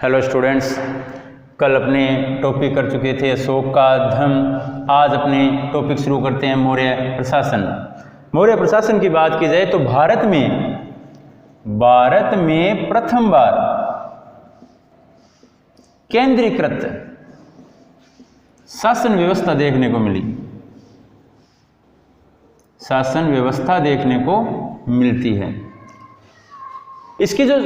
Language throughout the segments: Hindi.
हेलो स्टूडेंट्स, कल अपने टॉपिक कर चुके थे अशोक का धर्म। आज अपने टॉपिक शुरू करते हैं मौर्य प्रशासन। मौर्य प्रशासन की बात की जाए तो भारत में प्रथम बार केंद्रीकृत शासन व्यवस्था देखने को मिली। शासन व्यवस्था देखने को मिलती है। इसकी जो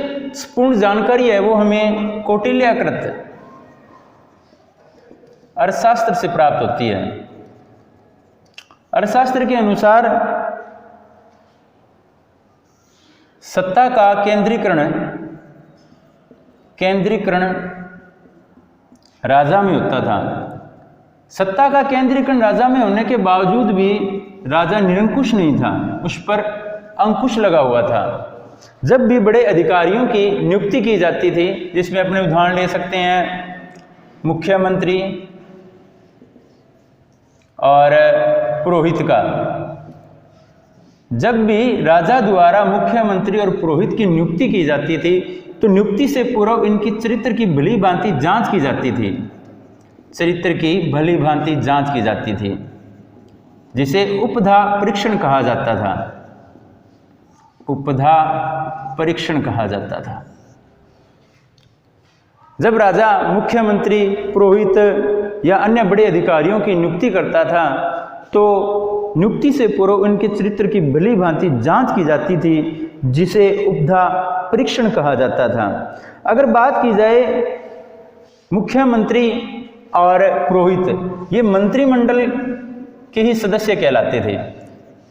पूर्ण जानकारी है वो हमें कौटिल्याकृत अर्थशास्त्र से प्राप्त होती है। अर्थशास्त्र के अनुसार सत्ता का केंद्रीकरण राजा में होता था। सत्ता का केंद्रीकरण राजा में होने के बावजूद भी राजा निरंकुश नहीं था, उस पर अंकुश लगा हुआ था। जब भी बड़े अधिकारियों की नियुक्ति की जाती थी, जिसमें अपने उदाहरण ले सकते हैं मुख्यमंत्री और पुरोहित का, जब भी राजा द्वारा मुख्यमंत्री और पुरोहित की नियुक्ति की जाती थी तो नियुक्ति से पूर्व इनकी चरित्र की भली भांति जांच की जाती थी। चरित्र की भली भांति जांच की जाती थी, जिसे उपधा परीक्षण कहा जाता था। उपधा परीक्षण कहा जाता था। जब राजा मुख्यमंत्री, पुरोहित या अन्य बड़े अधिकारियों की नियुक्ति करता था तो नियुक्ति से पूर्व उनके चरित्र की भली भांति जांच की जाती थी, जिसे उपधा परीक्षण कहा जाता था। अगर बात की जाए मुख्यमंत्री और पुरोहित, ये मंत्रिमंडल के ही सदस्य कहलाते थे।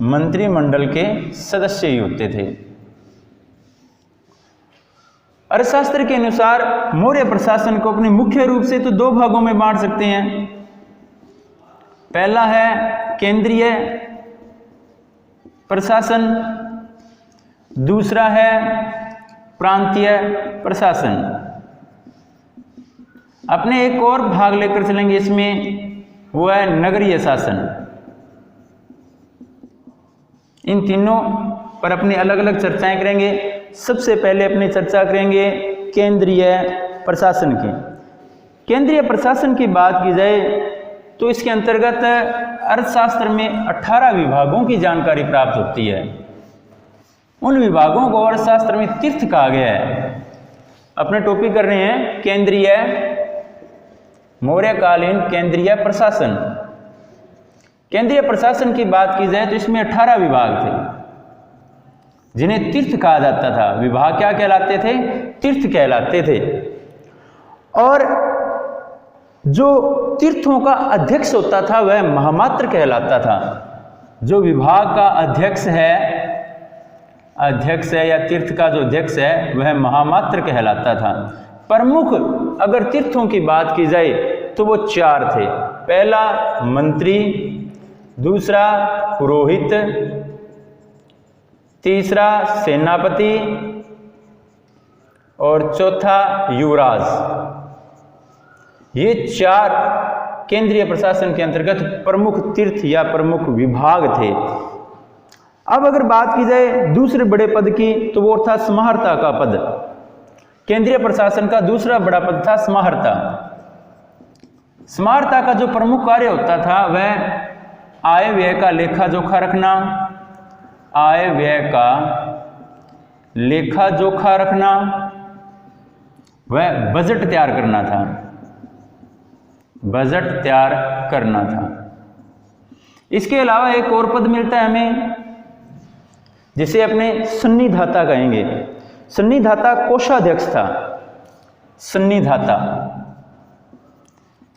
मंत्रिमंडल के सदस्य ही होते थे। अर्थशास्त्र के अनुसार मौर्य प्रशासन को अपने मुख्य रूप से तो दो भागों में बांट सकते हैं। पहला है केंद्रीय प्रशासन, दूसरा है प्रांतीय प्रशासन। अपने एक और भाग लेकर चलेंगे इसमें, वो है नगरीय शासन। इन तीनों पर अपनी अलग अलग चर्चाएं करेंगे। सबसे पहले अपनी चर्चा करेंगे केंद्रीय प्रशासन की। केंद्रीय प्रशासन की बात की जाए तो इसके अंतर्गत अर्थशास्त्र में 18 विभागों की जानकारी प्राप्त होती है। उन विभागों को अर्थशास्त्र में तीर्थ कहा गया है। अपने टॉपिक कर रहे हैं केंद्रीय मौर्यकालीन केंद्रीय प्रशासन। केंद्रीय प्रशासन की बात की जाए तो इसमें 18 विभाग थे, जिन्हें तीर्थ कहा जाता था। विभाग क्या कहलाते थे? तीर्थ कहलाते थे। और जो तीर्थों का अध्यक्ष होता था वह महामात्र कहलाता था। जो विभाग का अध्यक्ष है या तीर्थ का जो अध्यक्ष है वह महामात्र कहलाता था। प्रमुख अगर तीर्थों की बात की जाए तो वो 4 थे। पहला मंत्री, दूसरा पुरोहित, तीसरा सेनापति और चौथा युवराज। ये 4 केंद्रीय प्रशासन के अंतर्गत प्रमुख तीर्थ या प्रमुख विभाग थे। अब अगर बात की जाए दूसरे बड़े पद की तो वो था समाहर्ता का पद। केंद्रीय प्रशासन का दूसरा बड़ा पद था समाहर्ता। समाहर्ता का जो प्रमुख कार्य होता था वह आय व्यय का लेखा जोखा रखना, आय व्यय का लेखा जोखा रखना, वह बजट तैयार करना था। बजट तैयार करना था। इसके अलावा एक और पद मिलता है हमें, जिसे अपने सन्निधाता कहेंगे। सन्निधाता कोषाध्यक्ष था।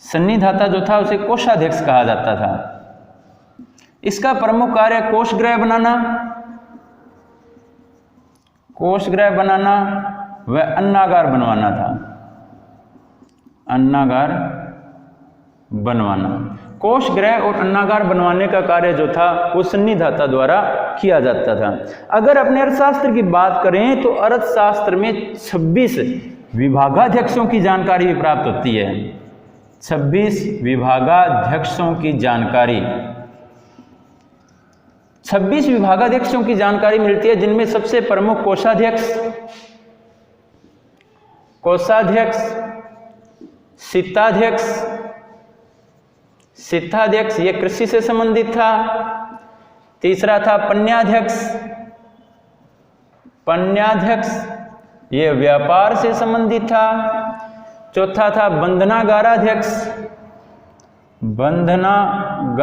सन्निधाता जो था उसे कोषाध्यक्ष कहा जाता था। इसका प्रमुख कार्य कोषगृह बनाना व अन्नागार बनवाना था। अन्नागार बनवाना, कोषगृह और अन्नागार बनवाने का कार्य जो था वो सन्निधाता द्वारा किया जाता था। अगर अपने अर्थशास्त्र की बात करें तो अर्थशास्त्र में 26 विभागाध्यक्षों की जानकारी भी प्राप्त होती है। 26 विभागाध्यक्षों की जानकारी 26 विभागाध्यक्षों की जानकारी मिलती है, जिनमें सबसे प्रमुख कोषाध्यक्ष, कोषाध्यक्ष, सित्ताध्यक्ष, सित्ताध्यक्ष ये कृषि से संबंधित था। तीसरा था पन्याध्यक्ष, पन्याध्यक्ष ये व्यापार से संबंधित था। चौथा था बंधनागाराध्यक्ष, बंधनागाराध्यक्ष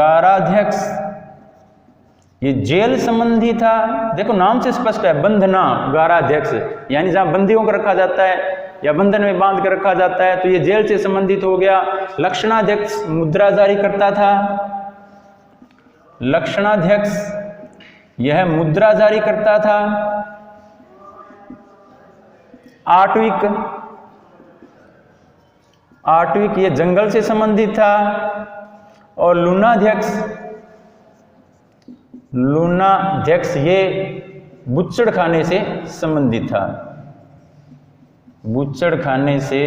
ये जेल संबंधी था। देखो नाम से स्पष्ट है, बंधनागाराध्यक्ष यानी जहां बंदियों को रखा जाता है या बंधन में बांध कर रखा जाता है, तो ये जेल से संबंधित हो गया। लक्षणाध्यक्ष मुद्रा जारी करता था, लक्षणाध्यक्ष यह मुद्रा जारी करता था। आटविक, आटविक ये जंगल से संबंधित था। और लूनाध्यक्ष, लूनाध्यक्ष ये बुच्चड़ खाने से संबंधित था, बुच्चड़ खाने से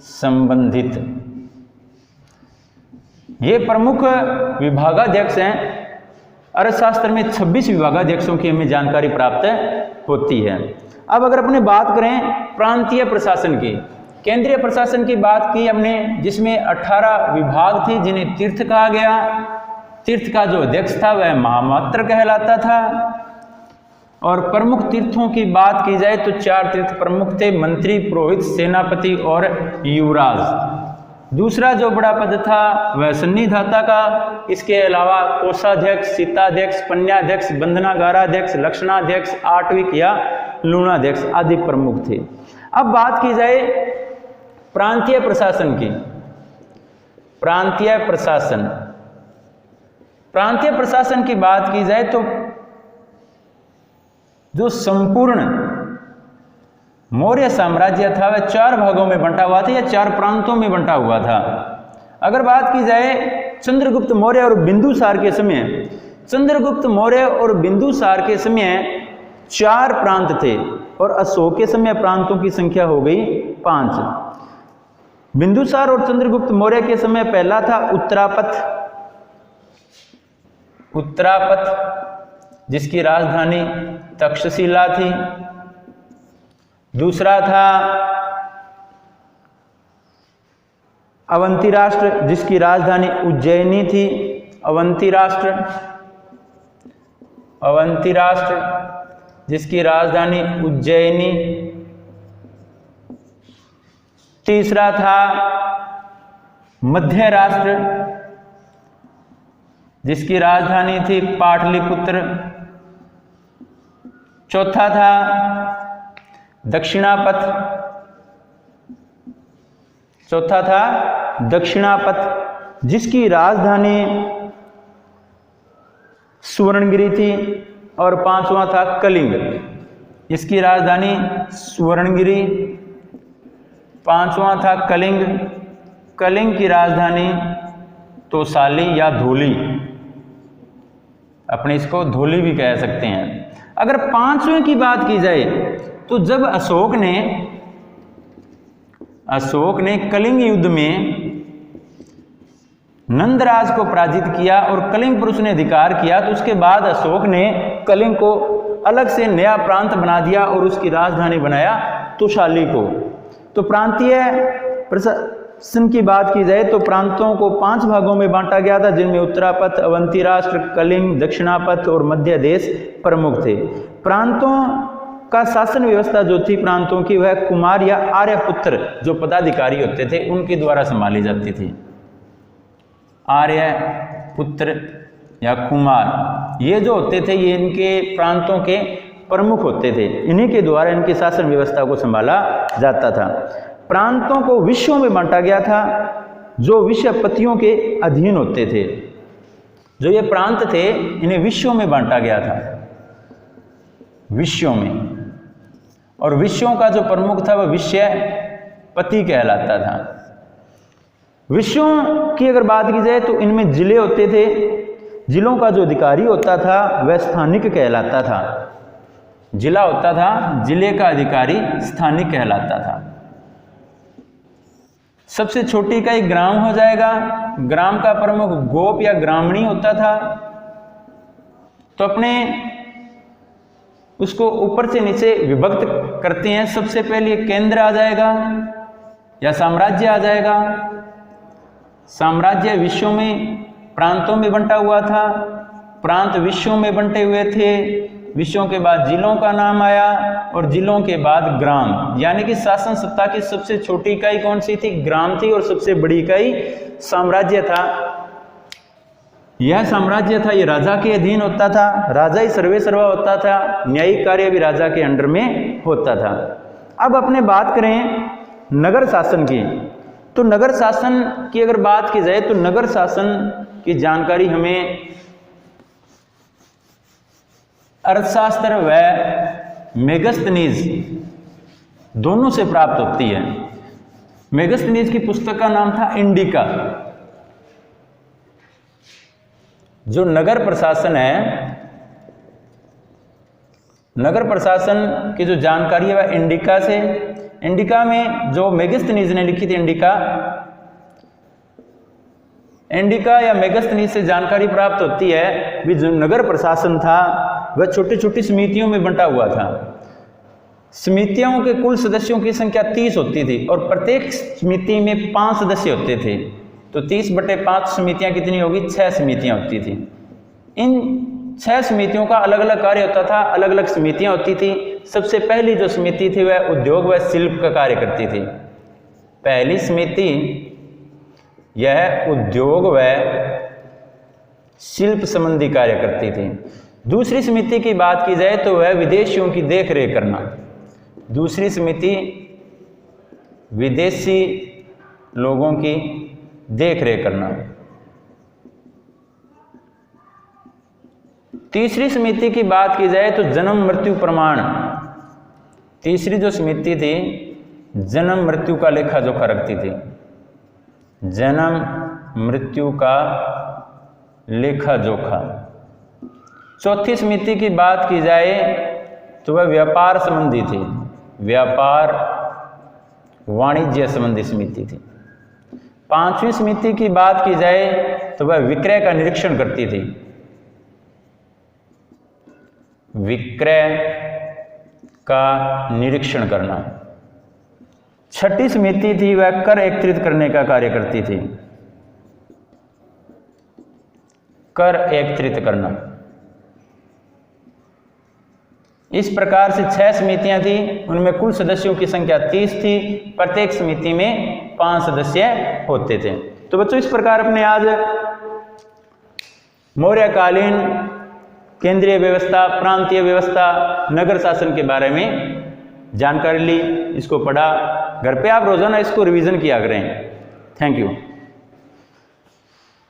संबंधित। ये प्रमुख विभागाध्यक्ष हैं। अर्थशास्त्र में 26 विभागाध्यक्षों की हमें जानकारी प्राप्त होती है। अब अगर अपने बात करें प्रांतीय प्रशासन की, केंद्रीय प्रशासन की बात की हमने, जिसमें 18 विभाग थे जिन्हें तीर्थ कहा गया। तीर्थ का जो अध्यक्ष था वह महामात्र कहलाता था। और प्रमुख तीर्थों की बात की जाए तो 4 तीर्थ प्रमुख थे, मंत्री, पुरोहित, सेनापति और युवराज। दूसरा जो बड़ा पद था वह सन्निधाता का। इसके अलावा कोषाध्यक्ष, सित्ताध्यक्ष, पन्याध्यक्ष, बंधनागाराध्यक्ष, लक्षणाध्यक्ष, आटविक या लूणाध्यक्ष आदि प्रमुख थे। अब बात की जाए प्रांतीय प्रशासन की। प्रांतीय प्रशासन, प्रांतीय प्रशासन की बात की जाए तो जो संपूर्ण मौर्य साम्राज्य था वह 4 भागों में बंटा हुआ था या 4 प्रांतों में बंटा हुआ था। अगर बात की जाए चंद्रगुप्त मौर्य और बिंदुसार के समय, चंद्रगुप्त मौर्य और बिंदुसार के समय 4 प्रांत थे और अशोक के समय प्रांतों की संख्या हो गई 5। बिंदुसार और चंद्रगुप्त मौर्य के समय पहला था उत्तरापथ, उत्तरापथ जिसकी राजधानी तक्षशिला थी। दूसरा था अवंती राष्ट्र जिसकी राजधानी उज्जैनी थी। अवंती राष्ट्र, अवंती राष्ट्र जिसकी राजधानी उज्जैनी। तीसरा था मध्य राष्ट्र जिसकी राजधानी थी पाटलिपुत्र। चौथा था दक्षिणापथ, चौथा था दक्षिणापथ जिसकी राजधानी सुवर्णगिरी थी। और 5वां था कलिंग, इसकी राजधानी सुवर्णगिरी। 5वां था कलिंग, कलिंग की राजधानी तोसाली या धौली, अपने इसको धौली भी कह सकते हैं। अगर 5वें की बात की जाए तो जब अशोक ने कलिंग युद्ध में नंदराज को पराजित किया और कलिंग पर उसने अधिकार किया, तो उसके बाद अशोक ने कलिंग को अलग से नया प्रांत बना दिया और उसकी राजधानी बनाया तोसाली को। तो प्रांतीय प्रशासन की बात की जाए तो प्रांतों को 5 भागों में बांटा गया था, जिनमें उत्तरापथ, अवंती राष्ट्र, कलिंग, दक्षिणापथ और मध्य देश प्रमुख थे। प्रांतों का शासन व्यवस्था जो थी प्रांतों की, वह कुमार या आर्यपुत्र जो पदाधिकारी होते थे उनके द्वारा संभाली जाती थी। आर्यपुत्र या कुमार ये जो होते थे ये इनके प्रांतों के प्रमुख होते थे, इन्हीं के द्वारा इनकी शासन व्यवस्था को संभाला जाता था। प्रांतों को विषयों में बांटा गया था जो विषयपतियों के अधीन होते थे। जो ये प्रांत थे इन्हें विषयों में बांटा गया था, विषयों में। और विषयों का जो प्रमुख था वह विषयपति कहलाता था। विषयों की अगर बात की जाए तो इनमें जिले होते थे। जिलों का जो अधिकारी होता था वह स्थानिक कहलाता था। जिला होता था, जिले का अधिकारी स्थानिक कहलाता था। सबसे छोटी का एक ग्राम हो जाएगा। ग्राम का प्रमुख गोप या ग्रामणी होता था। तो अपने उसको ऊपर से नीचे विभक्त करते हैं। सबसे पहले केंद्र आ जाएगा या साम्राज्य आ जाएगा। साम्राज्य विश्वों में प्रांतों में बंटा हुआ था, प्रांत विश्वों में बंटे हुए थे, विश्वों के बाद जिलों का नाम आया और जिलों के बाद ग्राम, यानी कि शासन सत्ता की सबसे छोटी इकाई कौन सी थी? ग्राम थी, और सबसे बड़ी इकाई साम्राज्य था। यह साम्राज्य था, ये राजा के अधीन होता था, राजा ही सर्वे सर्वा होता था, न्यायिक कार्य भी राजा के अंडर में होता था। अब अपने बात करें नगर शासन की, तो नगर शासन की अगर बात की जाए तो नगर शासन की जानकारी हमें अर्थशास्त्र व मेगस्थनीज दोनों से प्राप्त होती है। मेगस्थनीज की पुस्तक का नाम था इंडिका। जो नगर प्रशासन है, नगर प्रशासन की जो जानकारी है वह इंडिका से, इंडिका में जो मेगस्थनीज ने लिखी थी इंडिका या मेगस्थनीज से जानकारी प्राप्त होती है कि जो नगर प्रशासन था वह छोटी छोटी समितियों में बंटा हुआ था। समितियों के कुल सदस्यों की संख्या 30 होती थी और प्रत्येक समिति में 5 सदस्य होते थे। तो 30/5 समितियां कितनी होगी? 6 समितियां होती थी। इन 6 समितियों का अलग अलग कार्य होता था, अलग अलग समितियां होती थी। सबसे पहली जो समिति थी वह उद्योग व शिल्प का कार्य करती थी। पहली समिति यह उद्योग व शिल्प संबंधी कार्य करती थी। दूसरी समिति की बात की जाए तो वह विदेशियों की देखरेख करना। दूसरी समिति विदेशी लोगों की देखरेख करना। तीसरी समिति की बात की जाए तो जन्म मृत्यु प्रमाण। तीसरी जो समिति थी जन्म मृत्यु का लेखा जोखा रखती थी। जन्म मृत्यु का लेखा जोखा। चौथी समिति की बात की जाए तो वह व्यापार संबंधी थी, व्यापार वाणिज्य संबंधी समिति थी। पांचवी समिति की बात की जाए तो वह विक्रय का निरीक्षण करती थी। विक्रय का निरीक्षण करना। छठी समिति थी वह कर एकत्रित करने का कार्य करती थी। कर एकत्रित करना। इस प्रकार से 6 समितियां थी, उनमें कुल सदस्यों की संख्या 30 थी। प्रत्येक समिति में 5 सदस्य होते थे। तो बच्चों इस प्रकार अपने आज मौर्यकालीन केंद्रीय व्यवस्था, प्रांतीय व्यवस्था, नगर शासन के बारे में जानकारी ली, इसको पढ़ा। घर पे आप रोजाना इसको रिवीजन किया करें। Thank you.